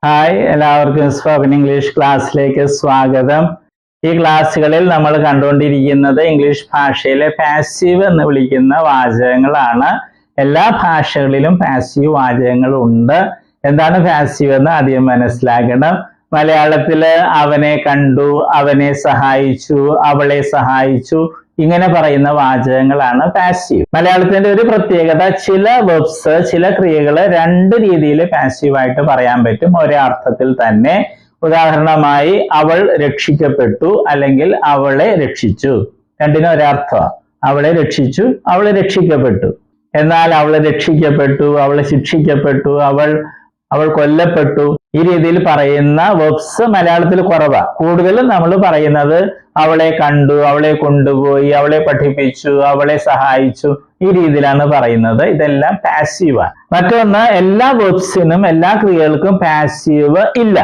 Hi, എല്ലാവർക്കും spoken English ക്ലാസ്സിലേക്ക് സ്വാഗതം. ഈ ക്ലാസ്സുകളിൽ നമ്മൾ കണ്ടുകൊണ്ടിരിക്കുന്നത് ഇംഗ്ലീഷ് ഭാഷയിലെ പാസീവ് എന്ന് വിളിക്കുന്ന വാചകങ്ങളാണ്. എല്ലാ ഭാഷകളിലും പാസീവ് വാചകങ്ങൾ ഉണ്ട്. എന്താണ് പാസീവ് എന്ന് ആദ്യം മനസ്സിലാക്കണം. മലയാളത്തില് അവനെ കണ്ടു, അവനെ സഹായിച്ചു, അവളെ സഹായിച്ചു, ഇങ്ങനെ പറയുന്ന വാചകങ്ങളാണ് പാസീവ്. മലയാളത്തിന്റെ ഒരു പ്രത്യേകത, ചില വെർബ്സ്, ചില ക്രിയകൾ രണ്ട് രീതിയിൽ പാസീവായിട്ട് പറയാൻ പറ്റും ഒരേ അർത്ഥത്തിൽ തന്നെ. ഉദാഹരണമായി അവൾ രക്ഷിക്കപ്പെട്ടു അല്ലെങ്കിൽ അവളെ രക്ഷിച്ചു, രണ്ടിനും ഒരേ അർത്ഥമാണ്. അവളെ രക്ഷിച്ചു, അവളെ രക്ഷിക്കപ്പെട്ടു. എന്നാൽ അവളെ രക്ഷിക്കപ്പെട്ടു, അവളെ ശിക്ഷിക്കപ്പെട്ടു, അവൾ കൊല്ലപ്പെട്ടു, ഈ രീതിയിൽ പറയുന്ന വെർബ്സ് മലയാളത്തിൽ കുറവാണ്. കൂടുതലും നമ്മൾ പറയുന്നത് അവളെ കണ്ടു, അവളെ കൊണ്ടുപോയി, അവളെ പഠിപ്പിച്ചു, അവളെ സഹായിച്ചു, ഈ രീതിയിലാണ് പറയുന്നത്. ഇതെല്ലാം പാസീവാണ്. മറ്റൊന്ന്, എല്ലാ വെർബ്സിനും എല്ലാ ക്രിയകൾക്കും പാസീവ് ഇല്ല.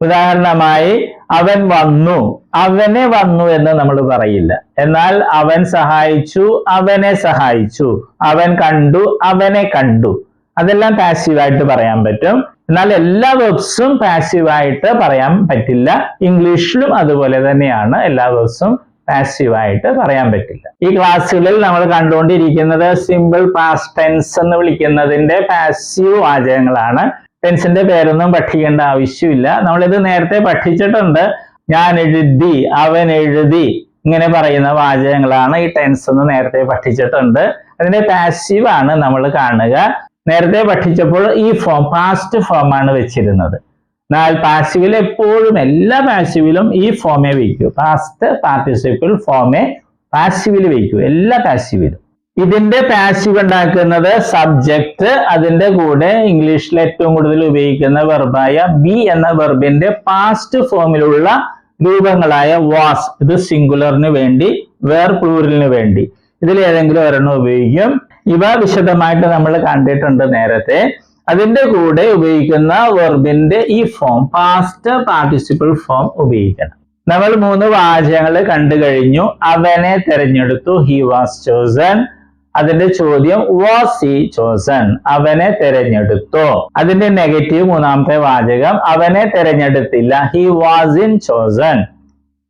ഉദാഹരണമായി അവൻ വന്നു, അവനെ വന്നു എന്ന് നമ്മൾ പറയില്ല. എന്നാൽ അവൻ സഹായിച്ചു, അവനെ സഹായിച്ചു, അവൻ കണ്ടു, അവനെ കണ്ടു, അതെല്ലാം പാസീവായിട്ട് പറയാൻ പറ്റും. എന്നാൽ എല്ലാ വെർബ്സും പാസീവായിട്ട് പറയാൻ പറ്റില്ല. ഇംഗ്ലീഷിലും അതുപോലെ തന്നെയാണ്, എല്ലാ വെർബ്സും പാസീവായിട്ട് പറയാൻ പറ്റില്ല. ഈ ക്ലാസ്സുകളിൽ നമ്മൾ കണ്ടുകൊണ്ടിരിക്കുന്നത് സിമ്പിൾ പാസ്റ്റ് ടെൻസ് എന്ന് വിളിക്കുന്നതിന്റെ പാസീവ് വാചകങ്ങളാണ്. ടെൻസിന്റെ പേരൊന്നും പഠിക്കേണ്ട ആവശ്യമില്ല, നമ്മളിത് നേരത്തെ പഠിച്ചിട്ടുണ്ട്. ഞാൻ എഴുതി, അവൻ എഴുതി, ഇങ്ങനെ പറയുന്ന വാചകങ്ങളാണ് ഈ ടെൻസ് എന്ന് നേരത്തെ പഠിച്ചിട്ടുണ്ട്. അതിന്റെ പാസീവ് ആണ് നമ്മൾ കാണുക. നേരത്തെ പഠിച്ചപ്പോൾ ഈ ഫോം, പാസ്റ്റ് ഫോം ആണ് വെച്ചിരുന്നത്. എന്നാൽ പാസീവിൽ എപ്പോഴും, എല്ലാ പാസീവിലും ഈ ഫോമേ വയ്ക്കൂ. പാസ്റ്റ് പാർട്ടിസിപ്പിൾ ഫോമേ പാസീവിൽ വയ്ക്കൂ, എല്ലാ പാസീവിലും. ഇതിന്റെ പാസീവ് ഉണ്ടാക്കുന്നത് സബ്ജക്റ്റ്, അതിന്റെ കൂടെ ഇംഗ്ലീഷിൽ ഏറ്റവും കൂടുതൽ ഉപയോഗിക്കുന്ന വെർബായ ബി എന്ന വെർബിന്റെ പാസ്റ്റ് ഫോമിലുള്ള രൂപങ്ങളായ വാസ്, ഇത് സിംഗുലറിന് വേണ്ടി, വേർ പ്ലൂറലിന് വേണ്ടി, ഇതിൽ ഏതെങ്കിലും ഒരെണ്ണം ഉപയോഗിക്കും. ഇവ വിശദമായിട്ട് നമ്മൾ കണ്ടിട്ടുണ്ട് നേരത്തെ. അതിന്റെ കൂടെ ഉപയോഗിക്കുന്ന വെർബിന്റെ ഈ ഫോം, പാസ്റ്റ് പാർട്ടിസിപ്പിൾ ഫോം ഉപയോഗിക്കണം. നമ്മൾ 3 വാചകങ്ങൾ കണ്ടു കഴിഞ്ഞു. അവനെ തെരഞ്ഞെടുത്തു, ഹി വാസ് ചോസൺ. അതിന്റെ ചോദ്യം, വാസ് ഹി ചോസൺ, അവനെ തെരഞ്ഞെടുത്തോ. അതിന്റെ നെഗറ്റീവ്, മൂന്നാമത്തെ വാചകം, അവനെ തെരഞ്ഞെടുത്തില്ല, ഹി വാസിൻ ചോസൺ.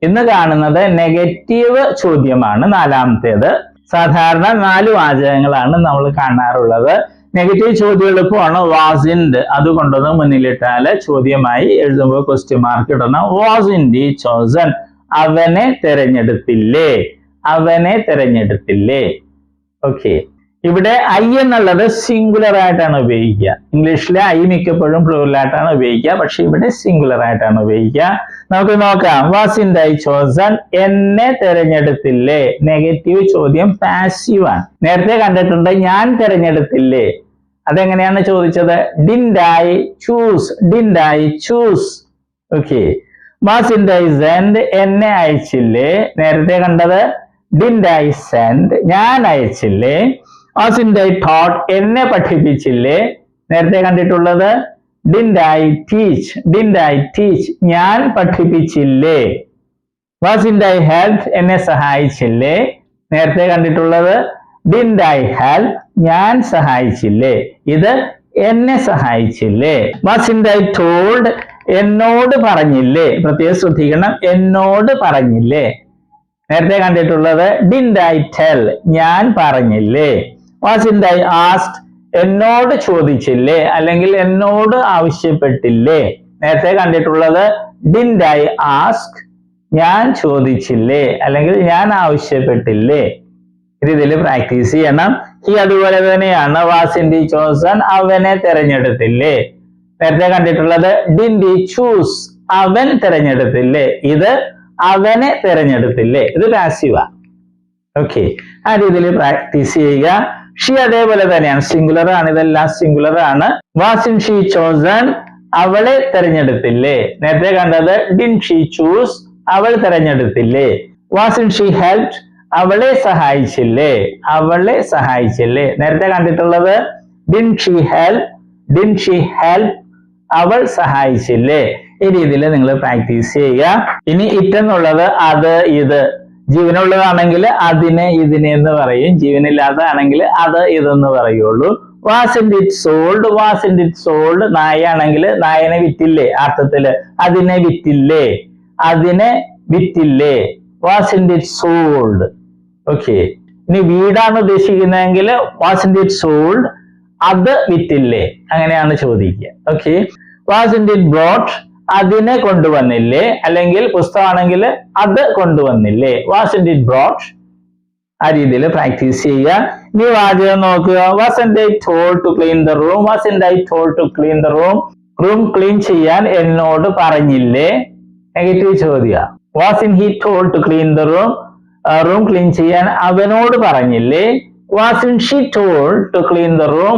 ഇന്ന് കാണുന്നത് നെഗറ്റീവ് ചോദ്യമാണ്, നാലാമത്തേത്. സാധാരണ 4 വാചകങ്ങളാണ് നമ്മൾ കാണാറുള്ളത്. നെഗറ്റീവ് ചോദ്യം എളുപ്പമാണ്. വാസിൻഡ് അതുകൊണ്ടൊന്ന് മുന്നിലിട്ടാല് ചോദ്യമായി എഴുതുമ്പോൾ ക്വസ്റ്റ്യൻ മാർക്ക് ഇടണം. വാസിൻഡ് ഹി ചോസൺ, അവനെ തെരഞ്ഞെടുത്തില്ലേ, അവനെ തെരഞ്ഞെടുത്തില്ലേ. ഓക്കെ, ഇവിടെ ഐ എന്നുള്ളത് സിംഗുലർ ആയിട്ടാണ് ഉപയോഗിക്കുക. ഇംഗ്ലീഷിലെ ഐ മിക്കപ്പോഴും പ്ലൂറൽ ആയിട്ടാണ് ഉപയോഗിക്കുക, പക്ഷെ ഇവിടെ സിംഗുലർ ആയിട്ടാണ് ഉപയോഗിക്കുക. നമുക്ക് നോക്കാം. വാസിൻഡ് ഐ ചോസൺ, എന്നെ തെരഞ്ഞെടുത്തില്ലേ. നെഗറ്റീവ് ചോദ്യം പാസീവ് ആണ്. നേരത്തെ കണ്ടിട്ടുണ്ട്, ഞാൻ തെരഞ്ഞെടുത്തില്ലേ. അതെങ്ങനെയാണ് ചോദിച്ചത്? Didn't I choose, didn't I choose. Okay, wasn't I sent, എന്നെ അയച്ചില്ലേ. നേരത്തെ കണ്ടത് ഡിൻഡ് ഐ സെൻഡ്, ഞാൻ അയച്ചില്ലേ. വാസിൻഡ് ഐ ടോട്ട്, എന്നെ പഠിപ്പിച്ചില്ലേ. നേരത്തെ കണ്ടിട്ടുള്ളത് didn't I teach, didn't I teach, ഞാൻ പഠിപ്പിച്ചില്ലേ. വാസിൻഡ് ഐ ഹെൽപ്പ്, എന്നെ സഹായിച്ചില്ലേ. നേരത്തെ കണ്ടിട്ടുള്ളത് ഡിൻഡ് ഐ ഹെൽപ്പ്, ഞാൻ സഹായിച്ചില്ലേ. ഇത് എന്നെ സഹായിച്ചില്ലേ. വാസിൻഡ് ഐ ടോൾഡ്, എന്നോട് പറഞ്ഞില്ലേ. പ്രത്യേകം ശ്രദ്ധിക്കണം, എന്നോട് പറഞ്ഞില്ലേ. നേരത്തെ കണ്ടിട്ടുള്ളത് ഡിൻഡ് ഐ ടെൽ, ഞാൻ പറഞ്ഞില്ലേ. വാസിൻഡ് ഐ ആസ്ക്ഡ്, എന്നോട് ചോദിച്ചില്ലേ അല്ലെങ്കിൽ എന്നോട് ആവശ്യപ്പെട്ടില്ലേ. നേരത്തെ കണ്ടിട്ടുള്ളത് ഡിൻഡ് ഐ ആസ്ക്, ഞാൻ ചോദിച്ചില്ലേ അല്ലെങ്കിൽ ഞാൻ ആവശ്യപ്പെട്ടില്ലേ. ഇതിൽ പ്രാക്ടീസ് ചെയ്യണം. ഈ അതുപോലെ തന്നെയാണ്. വാസിൻഡ് ഹി ചോസൺ, അവനെ തെരഞ്ഞെടുത്തില്ലേ. നേരത്തെ കണ്ടിട്ടുള്ളത് ഡിൻഡ് ഹി ചൂസ്, അവൻ തെരഞ്ഞെടുത്തില്ലേ. ഇത് അവനെ തെരഞ്ഞെടുത്തില്ലേ. ഇത് പാസീവാ. ഓക്കെ, ആ രീതിയിൽ പ്രാക്ടീസ് ചെയ്യുക. ഷീ അതേപോലെ തന്നെയാണ്, സിംഗുലർ ആണ്, ഇതെല്ലാം സിംഗുലർ ആണ്. വാസിൻ ഷീ ചോസൺ, അവളെ തെരഞ്ഞെടുത്തില്ലേ. നേരത്തെ കണ്ടത് ഡിൻഡ് ഷീ ചൂസ്, അവൾ തെരഞ്ഞെടുത്തില്ലേ. വാസിൻ ഷീ ഹെൽപ്ഡ്, അവളെ സഹായിച്ചില്ലേ, അവളെ സഹായിച്ചില്ലേ. നേരത്തെ കണ്ടിട്ടുള്ളത് didn't she help, didn't she help, അവൾ സഹായിച്ചില്ലേ. ഈ രീതിയിൽ നിങ്ങൾ പ്രാക്ടീസ് ചെയ്യുക. ഇനി ഇറ്റ് എന്നുള്ളത് അത്, ഇത്. ജീവനുള്ളതാണെങ്കിൽ അതിനെ ഇതിനെ എന്ന് പറയും, ജീവനില്ലാത്തതാണെങ്കിൽ അത് ഇതെന്ന് പറയുള്ളൂ. wasn't it sold നായയാണെങ്കിൽ നായനെ വിറ്റില്ലേ അർത്ഥത്തില് അതിനെ വിറ്റില്ലേ wasn't it sold. ഓക്കെ, ഇനി വീടാണ് ഉദ്ദേശിക്കുന്നതെങ്കിൽ wasn't it sold അത് വിറ്റില്ലേ അങ്ങനെയാണ് ചോദിക്കുക. ഓക്കെ, wasn't it brought അതിനെ കൊണ്ടുവന്നില്ലേ, അല്ലെങ്കിൽ പുസ്തകമാണെങ്കിൽ അത് കൊണ്ടുവന്നില്ലേ, wasn't it brought. ആ രീതിയിൽ പ്രാക്ടീസ് ചെയ്യുക. ഇനി വാചകം നോക്കുക. wasn't I told to clean the room room clean ചെയ്യാൻ എന്നോട് പറഞ്ഞില്ലേ. നെഗറ്റീവ് ചോദ്യ. wasn't he told to clean the room room clean ചെയ്യാൻ അവനോട് പറഞ്ഞില്ലേ. wasn't she told to clean the room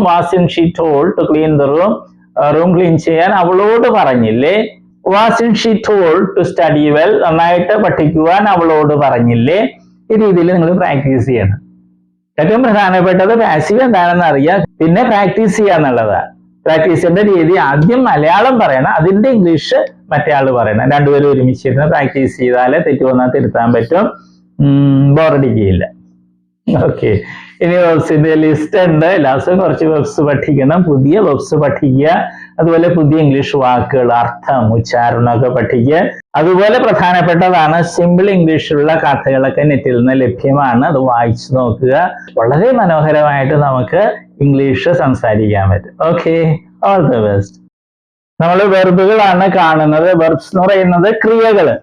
room clean ചെയ്യാൻ അവളോട് പറഞ്ഞില്ലേ. wasn't she told to study well നന്നായിട്ട് പഠിക്കുവാൻ അവളോട് പറഞ്ഞില്ലേ. ഈ രീതിയിൽ നിങ്ങൾ പ്രാക്ടീസ് ചെയ്യണം. ഏറ്റവും പ്രധാനപ്പെട്ടത് പാസീവ് എന്താണെന്ന് അറിയാം, പിന്നെ പ്രാക്ടീസ് ചെയ്യുക എന്നുള്ളതാണ്. പ്രാക്ടീസ് ചെയ്യേണ്ട രീതി ആദ്യം മലയാളം പറയണം, അതിന്റെ ഇംഗ്ലീഷ് മറ്റേ ആള് പറയണം. രണ്ടുപേരും ഒരുമിച്ചിരുന്ന് പ്രാക്ടീസ് ചെയ്താലേ തെറ്റ് വന്നാൽ തിരുത്താൻ പറ്റും, ബോറടിക്കുകയില്ല. ഓക്കെ, ഇനി വെബ്സിന്റെ ലിസ്റ്റ് ഉണ്ട്. ലാസ്റ്റ് കുറച്ച് വെബ്സ് പഠിക്കണം, പുതിയ വെബ്സ് പഠിക്കുക, അതുപോലെ പുതിയ ഇംഗ്ലീഷ് വാക്കുകൾ അർത്ഥം ഉച്ചാരണമൊക്കെ പഠിക്കുക. അതുപോലെ പ്രധാനപ്പെട്ടതാണ് സിമ്പിൾ ഇംഗ്ലീഷിലുള്ള കഥകളൊക്കെ നെറ്റിൽ നിന്ന് ലഭ്യമാണ്, അത് വായിച്ചു നോക്കുക. വളരെ മനോഹരമായിട്ട് നമുക്ക് ഇംഗ്ലീഷ് സംസാരിക്കാൻ പറ്റും. Okay, all the best. നമ്മൾ വെർബുകളാണ് കാണുന്നത്. വെർബ്സ് എന്ന് പറയുന്നത് ക്രിയകള്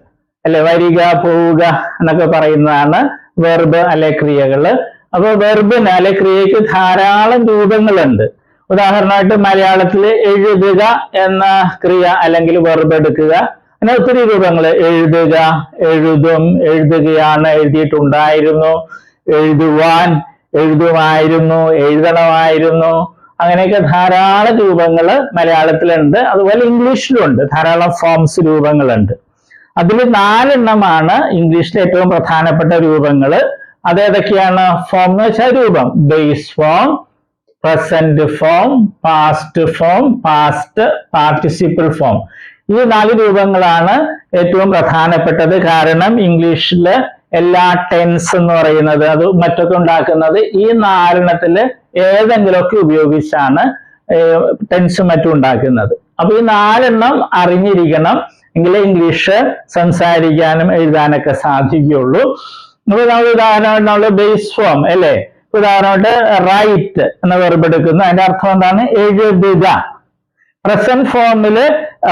അല്ലെ, വരിക പോവുക എന്നൊക്കെ പറയുന്നതാണ് വെർബ് അല്ലെ ക്രിയകള്. അപ്പൊ വെർബിന് അല്ലെ ക്രിയക്ക് ധാരാളം രൂപങ്ങളുണ്ട്. ഉദാഹരണമായിട്ട് മലയാളത്തിൽ എഴുതുക എന്ന ക്രിയ അല്ലെങ്കിൽ വെർബ് എടുക്കുക, അങ്ങനെ ഒത്തിരി രൂപങ്ങൾ. എഴുതുക, എഴുതും, എഴുതുകയാണ്, എഴുതിയിട്ടുണ്ടായിരുന്നു, എഴുതുവാൻ, എഴുതുമായിരുന്നു, എഴുതണമായിരുന്നു, അങ്ങനെയൊക്കെ ധാരാളം രൂപങ്ങൾ മലയാളത്തിലുണ്ട്. അതുപോലെ ഇംഗ്ലീഷിലുണ്ട് ധാരാളം ഫോംസ് രൂപങ്ങളുണ്ട്. അതിൽ 4 എണ്ണമാണ് ഇംഗ്ലീഷിലെ ഏറ്റവും പ്രധാനപ്പെട്ട രൂപങ്ങൾ. അതേതൊക്കെയാണ്? ഫോം എന്ന് വെച്ചാൽ രൂപം. Base form, present form, past form, past participle form. ഈ 4 രൂപങ്ങളാണ് ഏറ്റവും പ്രധാനപ്പെട്ടത്. കാരണം ഇംഗ്ലീഷില് എല്ലാ ടെൻസ് എന്ന് പറയുന്നത് അത് മറ്റൊക്കെ ഉണ്ടാക്കുന്നത് ഈ 4 എണ്ണത്തില് ഏതെങ്കിലുമൊക്കെ ഉപയോഗിച്ചാണ് ടെൻസും മറ്റും ഉണ്ടാക്കുന്നത്. അപ്പൊ ഈ 4 എണ്ണം അറിഞ്ഞിരിക്കണം, എങ്കിലേ ഇംഗ്ലീഷ് സംസാരിക്കാനും എഴുതാനൊക്കെ സാധിക്കുകയുള്ളൂ. അപ്പൊ നമ്മൾ ഉദാഹരണമായിട്ട് ബേസ് ഫോം അല്ലെ, ഉദാഹരണമായിട്ട് റൈറ്റ് എന്ന വെർബ് എടുക്കുന്നു, അതിന്റെ അർത്ഥം എന്താണ്? എഴുതുക. പ്രസന്റ് ഫോമില്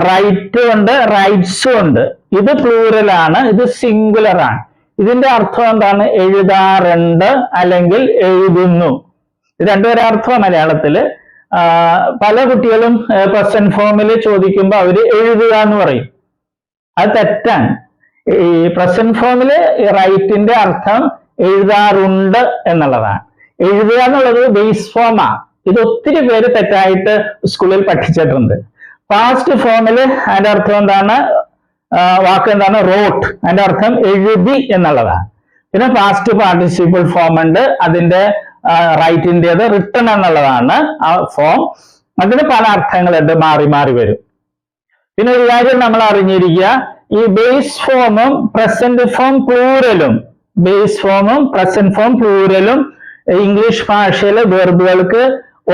റൈറ്റ് ഉണ്ട്, റൈറ്റ്സും ഉണ്ട്. ഇത് പ്ലൂറലാണ്, ഇത് സിംഗുലർ ആണ്. ഇതിന്റെ അർത്ഥം എന്താണ്? എഴുതാറുണ്ട് അല്ലെങ്കിൽ എഴുതുന്നു. ഇത് രണ്ടുപേരെ അർത്ഥം മലയാളത്തില്. പല കുട്ടികളും പ്രസന്റ് ഫോമില് ചോദിക്കുമ്പോൾ അവര് എഴുതുക എന്ന് പറയും. അത് തെറ്റാണ്. ഈ പ്രസന്റ് ഫോമില് റൈറ്റിന്റെ അർത്ഥം എഴുതാറുണ്ട് എന്നുള്ളതാണ്. എഴുതുക എന്നുള്ളത് ബേസ് ഫോമാ. ഇത് ഒത്തിരി പേര് തെറ്റായിട്ട് സ്കൂളിൽ പഠിച്ചിട്ടുണ്ട്. പാസ്റ്റ് ഫോമില് അതിന്റെ അർത്ഥം എന്താണ്? വാക്ക് എന്താണ്? റോട്ട്. അതിന്റെ അർത്ഥം എഴുതി എന്നുള്ളതാണ്. പിന്നെ പാസ്റ്റ് പാർട്ടിസിപ്പിൾ ഫോം ഉണ്ട്, അതിന്റെ റൈറ്റിൻ്റെത് റിട്ടൺ എന്നുള്ളതാണ് ആ ഫോം. അതിന് പല അർത്ഥങ്ങളുണ്ട്, മാറി മാറി വരും. പിന്നെ ഒരു കാര്യം നമ്മൾ അറിഞ്ഞിരിക്കുക, ഈ ബേസ് ഫോമും പ്രസന്റ് ഫോം പ്ലൂറലും ഇംഗ്ലീഷ് ഭാഷയിലെ വെർബുകൾക്ക്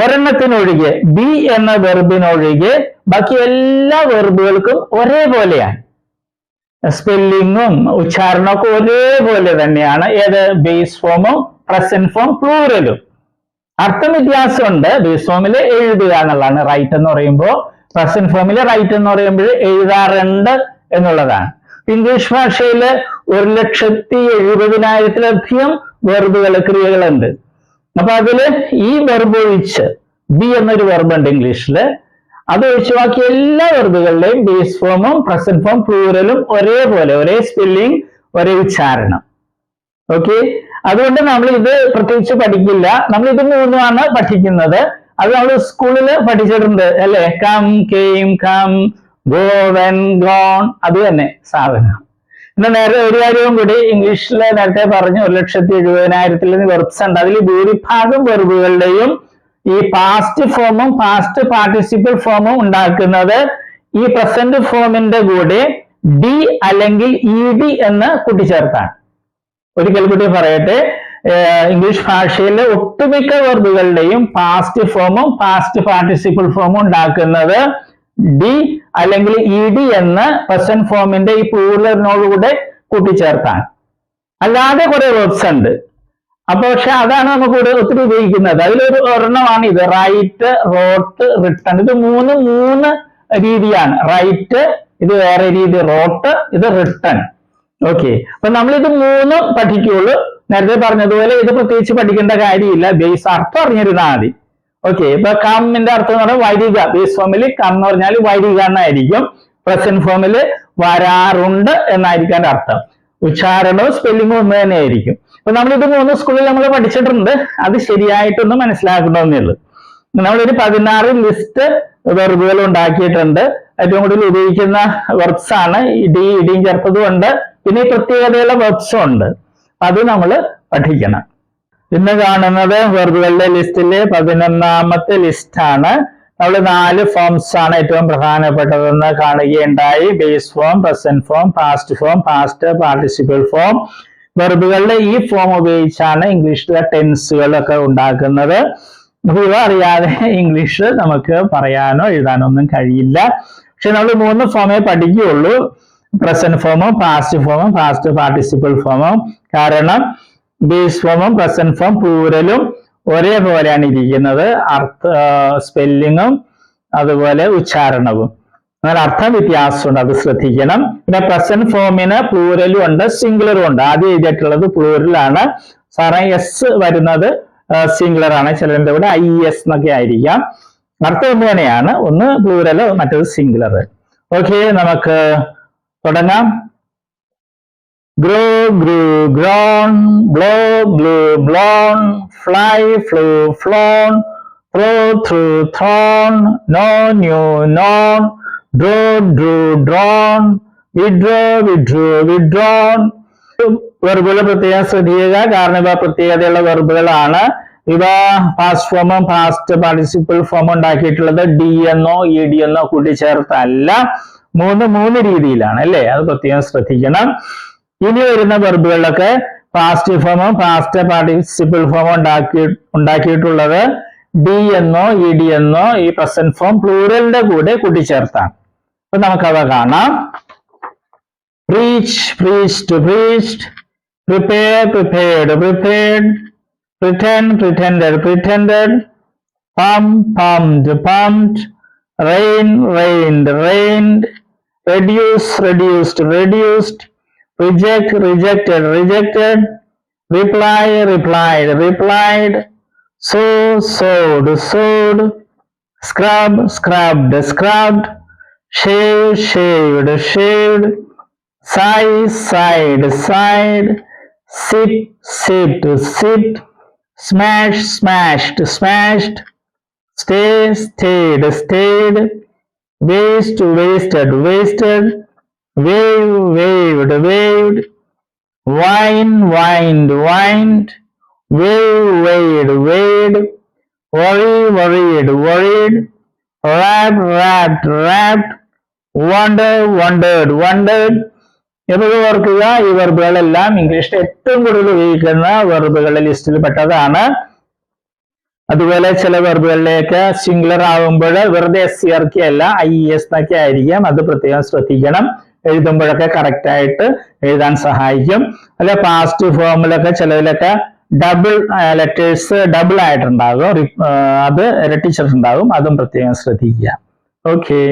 ഒരെണ്ണത്തിനൊഴികെ, ബി എന്ന വെർബിനൊഴികെ ബാക്കി എല്ലാ വെർബുകൾക്കും ഒരേപോലെയാണ്. സ്പെല്ലിങ്ങും ഉച്ചാരണമൊക്കെ ഒരേപോലെ തന്നെയാണ്. ഏത്? ബേസ് ഫോമും പ്രസന്റ് ഫോം പ്ലൂറലും. അർത്ഥം വ്യത്യാസമുണ്ട്. ബേസ് ഫോമില് എഴുതുക എന്നുള്ളതാണ് റൈറ്റ് എന്ന് പറയുമ്പോൾ, പ്രസന്റ് ഫോമില് റൈറ്റ് എന്ന് പറയുമ്പോൾ എഴുതാറുണ്ട് എന്നുള്ളതാണ്. ഇംഗ്ലീഷ് ഭാഷയില് 1,70,70,000-ലധികം വെർബുകൾ, ക്രിയകളുണ്ട്. അപ്പൊ അതില് ഈ വെർബ് ഒഴിച്ച്, ബി എന്നൊരു വെർബ് ഉണ്ട് ഇംഗ്ലീഷില്, അത് ഒഴിച്ച് ബാക്കി എല്ലാ വെർബുകളുടെയും ബേസ് ഫോമും പ്രസന്റ് ഫോം പ്ലൂറലും ഒരേപോലെ, ഒരേ സ്പെല്ലിംഗ്, ഒരേ ഉച്ചാരണം. ഓക്കെ, അതുകൊണ്ട് നമ്മൾ ഇത് പ്രത്യേകിച്ച് പഠിക്കില്ല. നമ്മൾ ഇത് 3 പഠിക്കുന്നത്. അത് നമ്മൾ സ്കൂളിൽ പഠിച്ചിട്ടുണ്ട് അല്ലെ. Come, came, come, go, went, gone, അത് തന്നെ സാധനം. പിന്നെ നേരെ ഒരു കാര്യവും കൂടി, ഇംഗ്ലീഷിൽ നേരത്തെ പറഞ്ഞു 1,70,70,000 വെർബ്സ് ഉണ്ട്. അതിൽ ഭൂരിഭാഗം വെർബുകളുടെയും ഈ പാസ്റ്റ് ഫോമും പാസ്റ്റ് പാർട്ടിസിപ്പിൾ ഫോമും ഉണ്ടാക്കുന്നത് ഈ പ്രസന്റ് ഫോമിന്റെ കൂടെ ഡി അല്ലെങ്കിൽ ഇ ഡി എന്ന് കൂട്ടിച്ചേർത്താണ്. ഒരിക്കൽ കൂടി പറയട്ടെ, ഇംഗ്ലീഷ് ഭാഷയിലെ ഒട്ടുമിക്ക വെർബുകളുടെയും പാസ്റ്റ് ഫോമും പാസ്റ്റ് പാർട്ടിസിപ്പിൾ ഫോമും ഉണ്ടാക്കുന്നത് ഡി അല്ലെങ്കിൽ ഇ ഡി എന്ന പ്രസന്റ് ഫോമിന്റെ ഈ പ്ലൂറലിനോടുകൂടെ കൂട്ടിച്ചേർത്താണ്. അല്ലാതെ കുറെ വെർബ്സ് ഉണ്ട്. അപ്പൊ പക്ഷെ അതാണ് നമുക്ക് ഒത്തിരി ഉപയോഗിക്കുന്നത്. അതിലൊരു ഒരെണ്ണമാണ് ഇത്, റൈറ്റ്, റോട്ട്, റിട്ടൺ. ഇത് മൂന്ന് രീതിയാണ്. റൈറ്റ്, ഇത് വേറെ രീതി, റോട്ട്, ഇത് റിട്ടൺ. ഓക്കെ, അപ്പൊ നമ്മൾ ഇത് മൂന്നും പഠിക്കുള്ളൂ. നേരത്തെ പറഞ്ഞതുപോലെ ഇത് പ്രത്യേകിച്ച് പഠിക്കേണ്ട കാര്യമില്ല, ബേസ് അർത്ഥം അറിഞ്ഞിരുന്നാൽ മതി. ഓക്കെ, ഇപ്പൊ കമ്മിന്റെ അർത്ഥം എന്ന് പറഞ്ഞാൽ വരിക. ബേസ് ഫോമിൽ കം എന്ന് പറഞ്ഞാൽ വരിക എന്നായിരിക്കും. പ്രസന്റ് ഫോമിൽ വരാറുണ്ട് എന്നായിരിക്കും അതിന്റെ അർത്ഥം. ഉച്ചാരണവും സ്പെല്ലിങ്ങും ഒന്ന് തന്നെയായിരിക്കും. അപ്പൊ നമ്മളിത് മൂന്ന് സ്കൂളിൽ നമ്മൾ പഠിച്ചിട്ടുണ്ട്. അത് ശരിയായിട്ടൊന്ന് മനസ്സിലാക്കണമെന്നേ ഉള്ളൂ. നമ്മളൊരു 16 ലിസ്റ്റ് വെർബുകൾ ഉണ്ടാക്കിയിട്ടുണ്ട്. ഏറ്റവും കൂടുതൽ ഉപയോഗിക്കുന്ന വെർബ്സ് ആണ് ഇടിയും ചേർത്തതുകൊണ്ട്, പിന്നെ ഈ പ്രത്യേകതയുള്ള വെർബ്സും ഉണ്ട്. അത് നമ്മൾ പഠിക്കണം. ഇന്ന് കാണുന്നത് വെർബുകളുടെ ലിസ്റ്റിലെ 11ാമത്തെ ലിസ്റ്റാണ്. നമ്മൾ 4 ഫോംസ് ആണ് ഏറ്റവും പ്രധാനപ്പെട്ടതെന്ന് കാണുകയുണ്ടായി. Base form, present form, past form, past participle form. വെർബുകളുടെ ഈ ഫോം ഉപയോഗിച്ചാണ് ഇംഗ്ലീഷിലെ ടെൻസുകളൊക്കെ ഉണ്ടാക്കുന്നത്. നമുക്ക് ഇവ അറിയാതെ ഇംഗ്ലീഷ് നമുക്ക് പറയാനോ എഴുതാനോ ഒന്നും കഴിയില്ല. പക്ഷെ നമ്മൾ 3 ഫോമേ പഠിക്കുകയുള്ളൂ, പ്രസന്റ് ഫോമും പാസ്റ്റ് ഫോമും പാസ്റ്റ് പാർട്ടിസിപ്പിൾ ഫോമും. കാരണം ബേസ് ഫോമും പ്രസന്റ് ഫോം പ്ലൂരലും ഒരേപോലെയാണ് ഇരിക്കുന്നത്. സ്പെല്ലിങ്ങും അതുപോലെ ഉച്ചാരണവും. എന്നാൽ അർത്ഥം വ്യത്യാസമുണ്ട്, അത് ശ്രദ്ധിക്കണം. പിന്നെ പ്രസന്റ് ഫോമിന് പ്ലൂരലും ഉണ്ട്, സിംഗുലറും ഉണ്ട്. ആദ്യം എഴുതിയിട്ടുള്ളത് പ്ലൂരലാണ്. സാധാരണ എസ് വരുന്നത് സിംഗുലർ ആണ്, ചിലതിന്റെ കൂടെ IS എന്നൊക്കെ ആയിരിക്കാം. അർത്ഥം ഒന്ന് തന്നെയാണ്, ഒന്ന് പ്ലൂരൽ മറ്റേത് സിംഗുലർ. ഓക്കെ, നമുക്ക് തുടങ്ങാം. grow, grew, grown, blow, blew, blown, fly, flew, flown, throw, threw, thrown, know, knew, known, draw, drew, drawn, withdraw, withdrew, withdrawn. വെർബുകൾ പ്രത്യേകം ശ്രദ്ധിക്കുക, കാരണം ഇവ പ്രത്യേകതയുള്ള വെർബുകളാണ്. ഇവ പാസ്റ്റ് ഫോമും പാസ്റ്റ് പാർട്ടിസിപ്പിൾ ഫോമും ഉണ്ടാക്കിയിട്ടുള്ളത് ഡി എന്നോ ഇ ഡി എന്നോ കൂട്ടിച്ചേർത്തല്ല, മൂന്ന് രീതിയിലാണ് അല്ലേ. അത് പ്രത്യേകം ശ്രദ്ധിക്കണം. ഇനി വരുന്ന വെർബുകളിലൊക്കെ പാസ്റ്റ് ഫോമും പാസ്റ്റ് പാർട്ടിസിപ്പിൾ ഫോമും ഉണ്ടാക്കിയിട്ടുള്ളത് ഡി എന്നോ ഇ ഡി എന്നോ ഈ പ്രസന്റ് ഫോം പ്ലൂറലിന്റെ കൂടെ കൂട്ടിച്ചേർത്താണ്. അപ്പൊ നമുക്കവ കാണാം. preach, preached, preached, prepare, prepared, prepared, pretend, pretended, pretended, pump, pumped, pumped, rain, rained, rained, reduce, reduced, reduced, reject, rejected, rejected, reply, replied, replied, sow, sowed, sowed, scrub, scrubbed, scrubbed, shave, shaved, shaved, sigh, sighed, sighed, sip, sipped, sipped, smash, smashed, smashed, stay, stayed, stayed, waste, wasted, wasted, wave, waved, waved, wine, wined, wined, wave, waved, waved, worry, worried, worried, wrap, wrapped, wrapped, wonder, wondered, wondered. എപ്പോഴും ഓർക്കുക, ഈ വെർബുകളെല്ലാം ഇംഗ്ലീഷിൽ ഏറ്റവും കൂടുതൽ ഉപയോഗിക്കുന്ന വെർബുകളുടെ ലിസ്റ്റിൽ പെട്ടതാണ്. അതുപോലെ ചില വെർബുകളിലേക്ക് സിംഗുലർ ആകുമ്പോൾ വെറുതെ SCRK അല്ല IES എന്നൊക്കെ ആയിരിക്കാം. അത് പ്രത്യേകം ശ്രദ്ധിക്കണം. എഴുതുമ്പോഴൊക്കെ കറക്റ്റ് ആയിട്ട് എഴുതാൻ സഹായിക്കും. അല്ലെ പാസ്റ്റ് ഫോമിലൊക്കെ ചിലതിലൊക്കെ ഡബിൾ ലെറ്റേഴ്സ് ഡബിൾ ആയിട്ടുണ്ടാകും, അത് ഇരട്ടിച്ചിട്ടുണ്ടാകും. അതും പ്രത്യേകം ശ്രദ്ധിക്കുക. ഓക്കെ.